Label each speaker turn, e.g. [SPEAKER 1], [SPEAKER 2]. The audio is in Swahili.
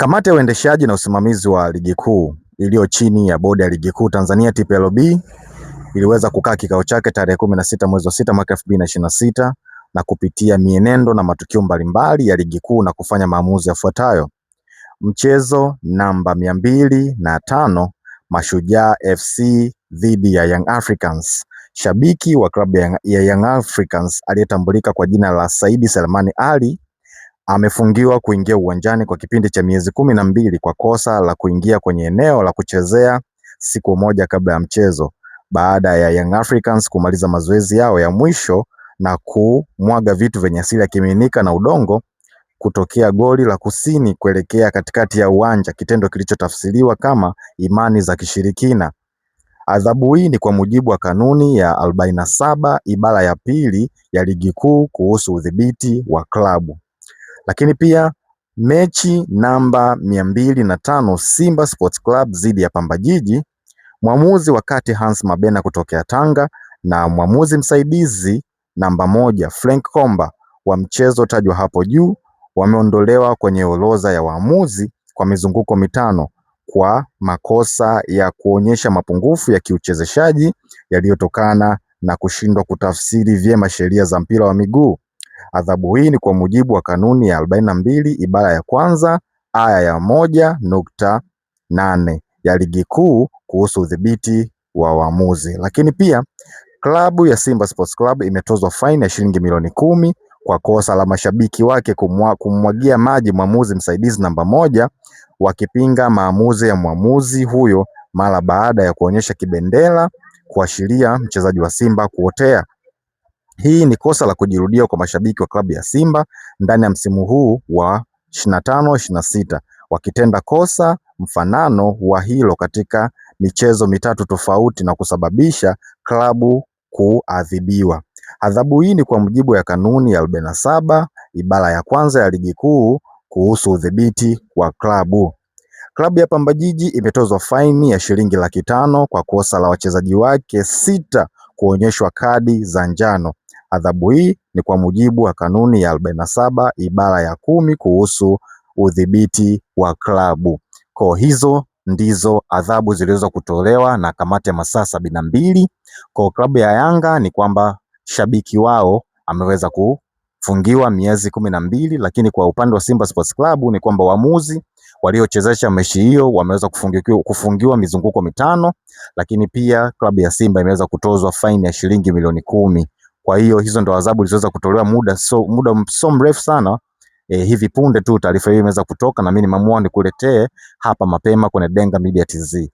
[SPEAKER 1] Kamati ya uendeshaji na usimamizi wa ligi kuu iliyo chini ya bodi ya ligi kuu Tanzania TPLB iliweza kukaa kikao chake tarehe 16 mwezi wa 6 mwaka 2026 na kupitia mienendo na matukio mbalimbali ya ligi kuu na kufanya maamuzi yafuatayo. Mchezo namba 205 Mashujaa FC dhidi ya Young Africans. Shabiki wa klabu ya Young Africans aliyetambulika kwa jina la Saidi Selemani Ali amefungiwa kuingia uwanjani kwa kipindi cha miezi 12 kwa kosa la kuingia kwenye eneo la kuchezea siku moja kabla ya mchezo, baada ya Young Africans kumaliza mazoezi yao ya mwisho na kumwaga vitu vyenye asili ya kimiminika na udongo kutokea goli la kusini kuelekea katikati ya uwanja, kitendo kilichotafsiriwa kama imani za kishirikina. Adhabu hii ni kwa mujibu wa kanuni ya 47 ibara ya pili ya ligi kuu kuhusu udhibiti wa klabu. Lakini pia mechi namba 205 Simba Sports Club dhidi ya Pamba Jiji, mwamuzi wa kati Hans Mabena kutokea Tanga na mwamuzi msaidizi namba 1 Frank Komba wa mchezo tajwa hapo juu wameondolewa kwenye orodha ya waamuzi kwa mizunguko mitano kwa makosa ya kuonyesha mapungufu ya kiuchezeshaji yaliyotokana na kushindwa kutafsiri vyema sheria za mpira wa miguu. Adhabu hii ni kwa mujibu wa kanuni ya 42 ibara ya kwanza aya ya 1.8 ya ligi kuu kuhusu udhibiti wa waamuzi. Lakini pia klabu ya Simba Sports Club imetozwa faini ya shilingi milioni 10 kwa kosa la mashabiki wake kumwagia maji mwamuzi msaidizi namba 1 wakipinga maamuzi ya mwamuzi huyo mara baada ya kuonyesha kibendera kuashiria mchezaji wa Simba kuotea. Hii ni kosa la kujirudia kwa mashabiki wa klabu ya Simba ndani ya msimu huu wa 25-26 wakitenda kosa mfanano wa hilo katika michezo mitatu tofauti na kusababisha klabu kuadhibiwa. Adhabu hii ni kwa mujibu ya kanuni ya 47 ibara ya kwanza ya ligi kuu kuhusu udhibiti wa klabu. Klabu ya Pamba Jiji imetozwa faini ya shilingi 500,000 kwa kosa la wachezaji wake 6 kuonyeshwa kadi za njano. Adhabu hii ni kwa mujibu wa kanuni ya 47 ibara ya 10 kuhusu udhibiti wa klabu. Kwa hizo ndizo adhabu zilizo kutolewa na kamati ya masaa 72. Kwa klabu ya Yanga ni kwamba shabiki wao ameweza kufungiwa miezi 12, lakini kwa upande wa Simba Sports Club ni kwamba waamuzi waliochezesha mechi hiyo wameweza kufungiwa mizunguko mitano, lakini pia klabu ya Simba imeweza kutozwa faini ya shilingi milioni 10. Kwa hiyo hizo ndo adhabu zilizoweza kutolewa muda so mrefu sana. Hivi punde tu taarifa hiyo imeweza kutoka na mimi nimeamua nikuletee hapa mapema kwenye Denga Media TZ.